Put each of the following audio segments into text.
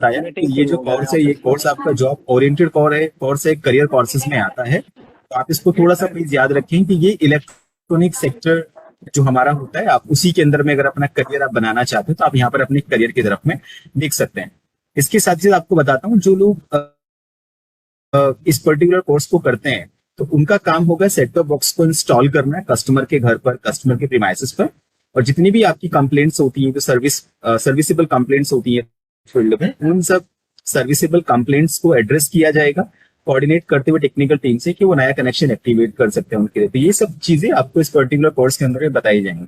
बताया कि मीटिंग ये शुरू जो हो गया है कोर्स है, ये ऑफिस में। कोर्स आपका जॉब ओरिएंटेड कोर्स है, करियर कोर्सेज में आता है। तो आप इसको थोड़ा सा प्लीज याद रखें कि ये इलेक्ट्रॉनिक सेक्टर जो हमारा होता है, आप उसी के अंदर में अगर अपना करियर आप बनाना चाहते हो तो आप यहाँ पर अपने करियर की तरफ में देख सकते हैं। इसके साथ ही साथ आपको बताता हूँ, जो लोग इस पर्टिकुलर कोर्स को करते हैं तो उनका काम होगा सेट टॉप बॉक्स को इंस्टॉल करना है कस्टमर के घर पर, कस्टमर के प्रीमाइसेस पर। और जितनी भी आपकी कंप्लेंट्स होती हैं, जो सर्विसेबल कंप्लेंट्स होती है फील्ड में, उन सब सर्विसेबल कंप्लेंट्स को एड्रेस किया जाएगा कोऑर्डिनेट करते हुए टेक्निकल टीम से कि वो नया कनेक्शन एक्टिवेट कर सकते हैं उनके लिए। तो ये सब चीजें आपको इस पर्टिकुलर कोर्स के अंदर में बताई जाएंगी।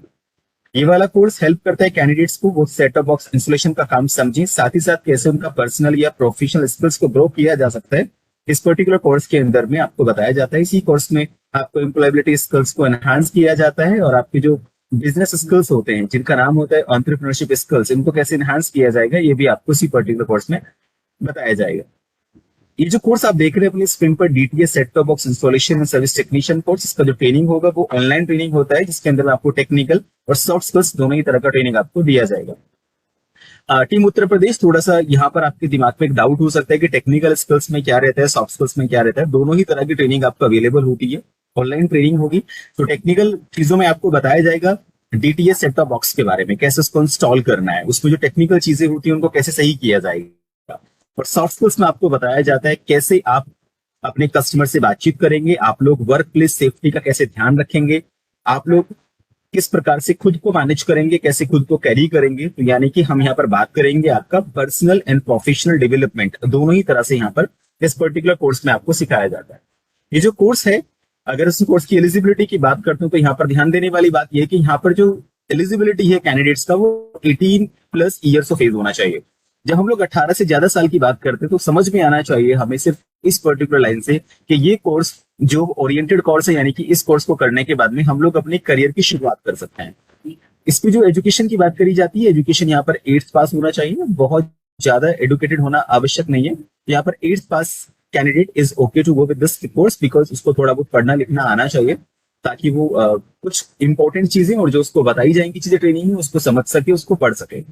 ये वाला कोर्स हेल्प करता है कैंडिडेट्स को वो सेट टॉप बॉक्स इंस्टॉलेशन का काम समझें, साथ ही साथ कैसे उनका पर्सनल या प्रोफेशनल स्किल्स को ग्रो किया जा सकता है। इस पर्टिकुलर कोर्स के अंदर में आपको बताया जाता है। इसी कोर्स में आपको एम्प्लॉयबिलिटी स्किल्स को एनहांस किया जाता है और आपके जो बिजनेस स्किल्स होते हैं, जिनका नाम होता है एंटरप्रेन्योरशिप स्किल्स, इनको कैसे एनहांस किया जाएगा, ये भी आपको इसी पर्टिकुलर कोर्स में बताया जाएगा। ये जो कोर्स आप देख रहे हैं अपनी स्क्रीन पर, DTS set top box installation and service technician course, इसका जो ट्रेनिंग होगा वो ऑनलाइन ट्रेनिंग होता है, जिसके अंदर आपको टेक्निकल और सॉफ्ट स्किल्स दोनों ही तरह का ट्रेनिंग आपको दिया जाएगा। टीम उत्तर प्रदेश, थोड़ा सा यहाँ पर आपके दिमाग में एक डाउट हो सकता है कि टेक्निकल स्किल्स में क्या रहता है, सॉफ्ट स्किल्स में क्या रहता है। दोनों ही तरह की ट्रेनिंग आपको अवेलेबल होती है, ऑनलाइन ट्रेनिंग होगी। तो टेक्निकल चीजों में आपको बताया जाएगा डीटीएस सेट टॉप बॉक्स के बारे में, कैसे उसको इंस्टॉल करना है, उसमें जो टेक्निकल चीजें होती है उनको कैसे सही किया जाएगा। और सॉफ्ट स्किल्स में आपको बताया जाता है कैसे आप अपने कस्टमर से बातचीत करेंगे, आप लोग वर्क प्लेस सेफ्टी का कैसे ध्यान रखेंगे, आप लोग किस प्रकार से खुद को मैनेज करेंगे, कैसे खुद को कैरी करेंगे। तो यानी कि हम यहाँ पर बात करेंगे आपका पर्सनल एंड प्रोफेशनल डेवलपमेंट, दोनों ही तरह से यहाँ पर इस पर्टिकुलर कोर्स में आपको सिखाया जाता है। ये जो कोर्स है, अगर इस कोर्स की एलिजिबिलिटी की बात करते हो तो यहाँ पर ध्यान देने वाली बात यह है कि यहाँ पर जो एलिजिबिलिटी है कैंडिडेट्स का, वो 18 प्लस ईयर्स ऑफ एज होना चाहिए। जब हम लोग 18 से ज्यादा साल की बात करते हैं तो समझ में आना चाहिए हमें सिर्फ इस पर्टिकुलर लाइन से कि ये कोर्स जो ओरिएंटेड कोर्स है, यानी कि इस कोर्स को करने के बाद में हम लोग अपने करियर की शुरुआत कर सकते हैं। इसकी जो एजुकेशन की बात करी जाती है, एजुकेशन यहाँ पर 8th पास होना चाहिए, बहुत ज्यादा एडुकेटेड होना आवश्यक नहीं है। यहाँ पर 8th pass candidate is okay to go with this course, because उसको थोड़ा बहुत पढ़ना लिखना आना चाहिए, ताकि वो कुछ इंपॉर्टेंट चीजें और जो उसको बताई जाएंगी चीजें ट्रेनिंग में, उसको समझ सके, उसको पढ़ सके।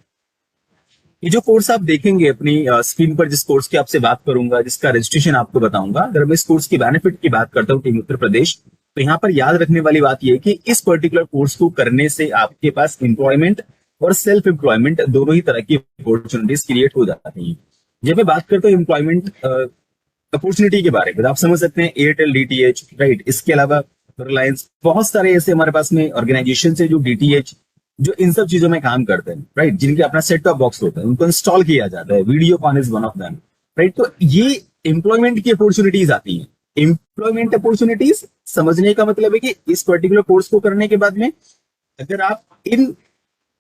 ये जो कोर्स आप देखेंगे अपनी स्क्रीन पर, जिस कोर्स की आपसे बात करूंगा, जिसका रजिस्ट्रेशन आपको बताऊंगा, अगर मैं इस कोर्स की बेनिफिट की बात करता हूँ टीम उत्तर प्रदेश, तो यहाँ पर याद रखने वाली बात यह है कि इस पर्टिकुलर कोर्स को करने से आपके पास एम्प्लॉयमेंट और सेल्फ एम्प्लॉयमेंट दोनों ही तरह की अपॉर्चुनिटीज क्रिएट हो जाती हैं। जब मैं बात करता हूँ एम्प्लॉयमेंट अपॉर्चुनिटी के बारे में, तो आप समझ सकते हैं एयरटेल डीटीएच, राइट, इसके अलावा रिलायंस, बहुत सारे ऐसे हमारे पास में ऑर्गेनाइजेशन है जो डीटीएच, जो इन सब चीजों में काम करते हैं, राइट, जिनके अपना सेट टॉप बॉक्स होता है, उनको इंस्टॉल किया जाता है, Videocon is one of them, right. तो ये एम्प्लॉयमेंट की अपॉर्चुनिटीज आती हैं। एम्प्लॉयमेंट अपॉर्चुनिटीज समझने का मतलब है कि इस पर्टिकुलर कोर्स को करने के बाद में अगर आप इन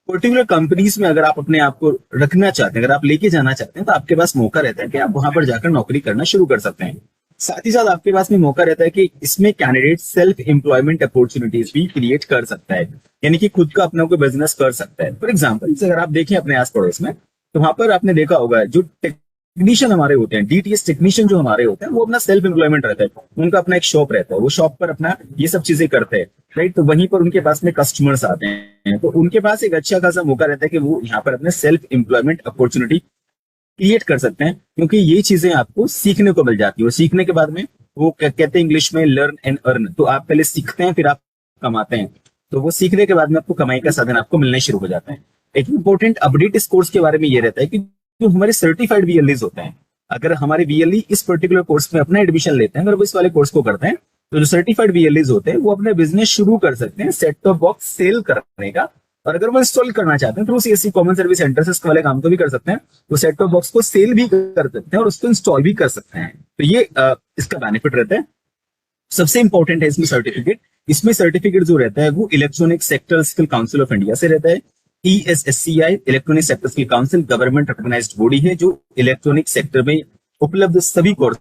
पर्टिकुलर कंपनीज में अगर आप अपने आप को रखना चाहते हैं, अगर आप लेके जाना चाहते हैं, तो आपके पास मौका रहता है कि आप वहां पर जाकर नौकरी करना शुरू कर सकते हैं। साथ ही साथ आपके पास में मौका रहता है कि इसमें कैंडिडेट सेल्फ एम्प्लॉयमेंट अपॉर्चुनिटीज भी क्रिएट कर सकता है, यानी कि खुद का अपना कोई बिजनेस कर सकता है। फॉर एग्जाम्पल, अगर आप देखें अपने आस पड़ोस में, तो वहां पर आपने देखा होगा जो टेक्नीशियन हमारे होते हैं, डीटीएस टेक्नीशियन जो हमारे होते हैं, वो अपना सेल्फ एम्प्लॉयमेंट रहता है, उनका अपना एक शॉप रहता है, वो शॉप पर अपना ये सब चीजें करते हैं, राइट। तो वहीं पर उनके पास में कस्टमर्स आते हैं, तो उनके पास एक अच्छा खासा मौका रहता है कि वो यहाँ पर अपने सेल्फ एम्प्लॉयमेंट अपॉर्चुनिटी क्रिएट कर सकते हैं, क्योंकि ये चीजें आपको सीखने को मिल जाती है। और सीखने के बाद में वो कहते हैं इंग्लिश में लर्न एंड अर्न, तो आप पहले सीखते हैं फिर आप कमाते हैं, तो वो सीखने के बाद में आपको कमाई का साधन आपको मिलने शुरू हो जाता है। एक इंपॉर्टेंट अपडेट इस कोर्स के बारे में ये रहता है कि जो हमारे सर्टिफाइड वीएलईज होते हैं, अगर हमारे वीएलई इस पर्टिकुलर कोर्स में अपना एडमिशन लेते हैं, अगर वो इस वाले कोर्स को करते हैं, तो जो सर्टिफाइड वीएलईज होते हैं वो अपना बिजनेस शुरू कर सकते हैं सेट टॉप बॉक्स सेल करने का। और अगर वो इंस्टॉल करना चाहते हैं तो सीएससी कॉमन सर्विस सेंटर से वाले काम को भी कर सकते हैं, वो सेट टॉप बॉक्स को सेल भी कर सकते हैं और उसको इंस्टॉल भी कर सकते हैं। तो ये इसका बेनिफिट रहता है। सबसे इंपॉर्टेंट है इसमें सर्टिफिकेट। इसमें सर्टिफिकेट जो रहता है वो electronic sector skill council of India से रहता है। ESSCI electronic sector skill council government recognized body है जो इलेक्ट्रॉनिक सेक्टर में उपलब्ध सभी कोर्स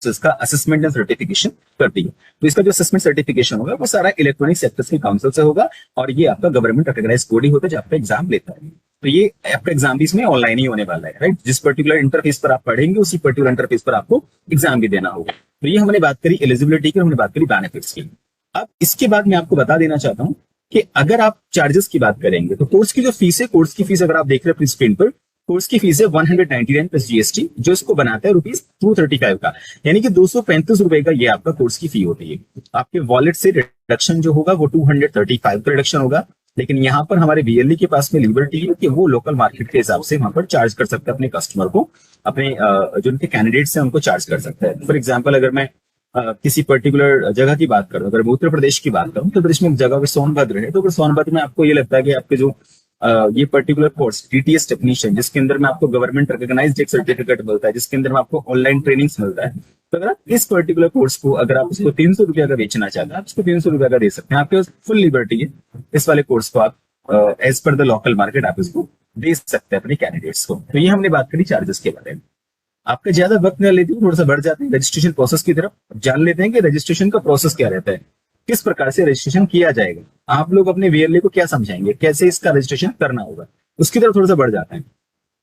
इसका असेसमेंट एंड सर्टिफिकेशन करती है। तो इसका जो असेसमेंट सर्टिफिकेशन होगा वो सारा इलेक्ट्रॉनिक सेक्टर्स के काउंसिल से होगा और ये आपका गवर्नमेंट रिकॉग्नाइज्ड बॉडी होता है जो आपका एग्जाम लेता है। तो ये आपका एग्जाम भी इसमें ऑनलाइन ही होने वाला है, राइट। जिस पर्टिकुलर इंटरफेस पर आप पढ़ेंगे उसी पर्टिकुलर इंटरफेस पर आपको एग्जाम भी देना होगा। तो ये हमने बात करी एलिजिबिलिटी की, हमने बात करी बेनिफिट्स की। अब इसके बाद मैं आपको बता देना चाहता हूँ कि अगर आप चार्जेस की बात करेंगे तो कोर्स की जो फीस है, कोर्स की फीस अगर आप देख रहे हैं अपनी स्क्रीन पर, कोर्स की फीस है 199 प्लस जीएसटी, जो इसको बनाता है ₹235 का, यानी कि ₹235 का ये आपका कोर्स की फी होती है। आपके वॉलेट से रिडक्शन जो होगा वो 235 का रिडक्शन होगा। लेकिन यहाँ पर हमारे वीएलई के पास में लिबर्टी है कि वो लोकल मार्केट के हिसाब से वहां पर चार्ज कर सकते हैं अपने कस्टमर को, अपने जो उनके कैंडिडेट्स हैं उनको चार्ज कर सकता है। फॉर एग्जाम्पल अगर मैं किसी पर्टिकुलर जगह की बात करूं, अगर मैं उत्तर प्रदेश की बात करूं, उत्तर प्रदेश में एक जगह सोनभद्र है, तो अगर सोनभद्र में आपको ये लगता है कि आपके जो ये पर्टिकुलर कोर्स डीटीएस टेक्नीशियन, जिसके अंदर में आपको गवर्नमेंट रिकॉग्नाइज्ड एक सर्टिफिकेट मिलता है, जिसके अंदर में आपको ऑनलाइन ट्रेनिंग्स मिलता है, तो अगर आप इस पर्टिकुलर कोर्स को अगर आप उसको ₹300 का बेचना चाहते हैं, आप उसको ₹300 का दे सकते हैं। आपके पास फुल लिबर्टी है, इस वाले कोर्स को आप as per the local market आप इसको दे सकते हैं अपने कैंडिडेट्स को। तो ये हमने बात करी चार्जेस के बारे में। आपका ज्यादा वक्त न लेते हुए थोड़ा सा बढ़ जाते हैं रजिस्ट्रेशन प्रोसेस की तरफ, जान लेते हैं कि रजिस्ट्रेशन का प्रोसेस क्या रहता है, किस प्रकार से रजिस्ट्रेशन किया जाएगा। आप लोग अपने वीएलए को क्या समझाएंगे, कैसे इसका रजिस्ट्रेशन करना होगा, उसकी तरफ थोड़ा सा बढ़ जाते हैं।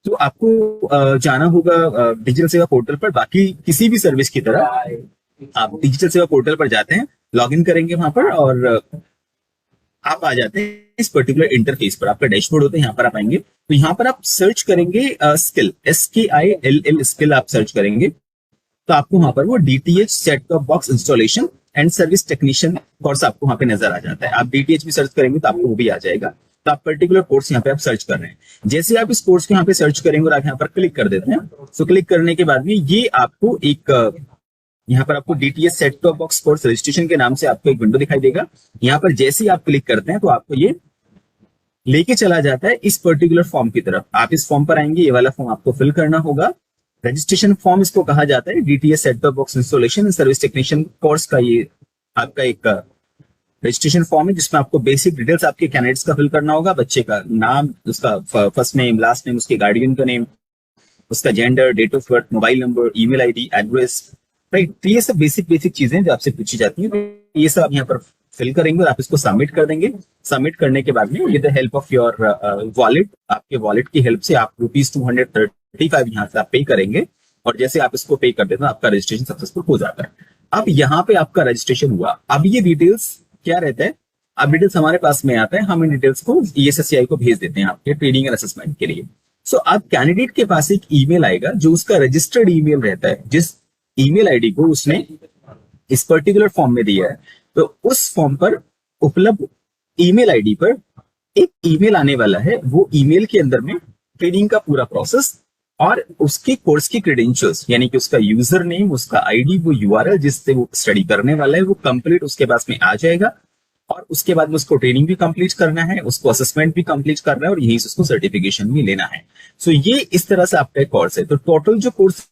तो आपको जाना होगा डिजिटल सेवा पोर्टल पर। बाकी किसी भी सर्विस की तरह आप डिजिटल सेवा पोर्टल पर जाते हैं, लॉग इन करेंगे वहां पर, और आप आ जाते हैं इस पर्टिकुलर इंटरफेस पर। आपका डैशबोर्ड होता है, यहाँ पर आप आएंगे तो यहाँ पर आप सर्च करेंगे स्किल, SKILL स्किल आप सर्च करेंगे, तो आपको वहां पर वो DTH set top box installation and service technician course आपको वहां पे नजर आ जाता है। आप डीटीएच भी सर्च करेंगे तो आपको वो भी आ जाएगा। तो आप पर्टिकुलर कोर्स यहाँ पे आप सर्च कर रहे हैं। जैसे आप इस कोर्स को यहाँ पे सर्च करेंगे और आप यहाँ पर क्लिक कर देते हैं, तो क्लिक करने के बाद में ये आपको एक यहाँ पर आपको DTS set top box course registration के नाम से आपको एक विंडो दिखाई देगा। यहाँ पर जैसे ही आप क्लिक करते हैं तो आपको ये लेके चला जाता है इस पर्टिकुलर फॉर्म की तरफ। आप इस फॉर्म पर आएंगे, ये वाला फॉर्म आपको फिल करना होगा। रजिस्ट्रेशन फॉर्म इसको कहा जाता है, DTS set top box installation and service technician course का ये आपका एक रजिस्ट्रेशन फॉर्म है, जिसमें आपको बेसिक डिटेल्स आपके कैंडिडेट्स का फिल करना होगा। बच्चे का नाम, उसका फर्स्ट नेम, लास्ट नेम, उसके गार्डियन का नेम, उसका gender, date of birth, mobile number, email ID, address, right. तो ये सब बेसिक चीजें जो आपसे पूछी जाती है, तो ये सब आप यहाँ पर फिल करेंगे और आप इसको सबमिट कर देंगे। सबमिट करने के बाद में with the help of your wallet, आपके वॉलेट की हेल्प से आप ₹235 यहाँ से आप पे करेंगे, और जैसे आप इसको पे कर देते हैं आपका रजिस्ट्रेशन सक्सेसफुल हो जाता है। अब यहाँ पे आपका रजिस्ट्रेशन हुआ। अब ये डिटेल्स क्या रहता है, अब डिटेल्स हमारे पास में आता है, हम इन डिटेल्स को ESSCI को भेज देते हैं आपके ट्रेनिंग एंड असेसमेंट के लिए। सो अब कैंडिडेट के पास एक ईमेल आएगा जो उसका रजिस्टर्ड ईमेल रहता है, जिस ईमेल आईडी को उसने इस पर्टिकुलर फॉर्म में दिया है। तो उस फॉर्म पर उपलब्ध ईमेल आईडी पर एक ईमेल आने वाला है। वो ईमेल के अंदर में ट्रेनिंग का पूरा प्रोसेस और उसके कोर्स की क्रेडेंशियल्स, यानी कि उसका यूजर नेम, उसका आईडी, वो यूआरएल जिससे वो स्टडी करने वाला है, वो कंप्लीट उसके पास में आ जाएगा। और उसके बाद में उसको ट्रेनिंग भी कंप्लीट करना है, उसको असेसमेंट भी कंप्लीट करना है, और यहीं से उसको सर्टिफिकेशन भी लेना है। सो ये इस तरह से आपका कोर्स है। तो टोटल जो कोर्स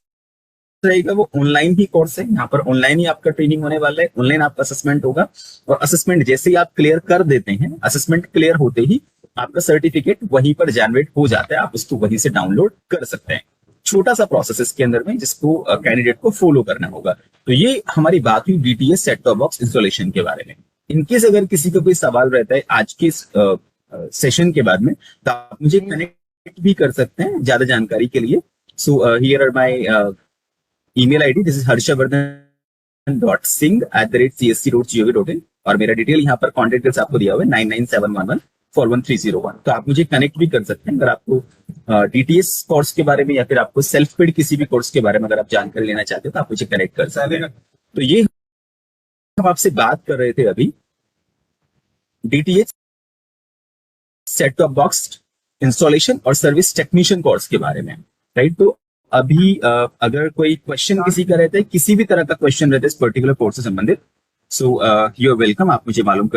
रहेगा वो ऑनलाइन ही कोर्स है। यहाँ पर ऑनलाइन ही आपका ट्रेनिंग होने वाला है, ऑनलाइन आपका असेसमेंट होगा, और असेसमेंट जैसे ही आप क्लियर कर देते हैं, असेसमेंट क्लियर होते ही आपका सर्टिफिकेट वहीं पर जनरेट हो जाता है, आप उसको वहीं से डाउनलोड कर सकते हैं। छोटा सा प्रोसेस इसके अंदर में जिसको कैंडिडेट को फॉलो करना होगा। तो ये हमारी बात हुई DTS set top box installation के बारे में। इनकेस अगर किसी का कोई सवाल रहता है आज के सेशन के बाद में, तो आप मुझे कनेक्ट भी कर सकते हैं ज्यादा जानकारी के लिए। So here are my email ID, this is harshavardhan.singh@csc.gov.in, और मेरा डिटेल यहाँ पर कॉन्टेक्ट डिटेल्स आपको दिया हुआ है 9971141301। तो आप मुझे कनेक्ट भी कर सकते हैं अगर आपको डीटीएस कोर्स के बारे में या फिर आपको सेल्फ पेड किसी भी कोर्स के बारे में अगर आप जानकारी लेना चाहते हो तो आप मुझे कनेक्ट कर सकते हैं। तो ये हम आपसे बात कर रहे थे अभी DTH set top box installation और सर्विस टेक्नीशियन कोर्स के बारे में, राइट। तो अभी अगर कोई क्वेश्चन किसी का रहता है, किसी भी तरह का क्वेश्चन रहता है इस पर्टिकुलर कोर्स से संबंधित, सो यू आर वेलकम, आप मुझे मालूम कर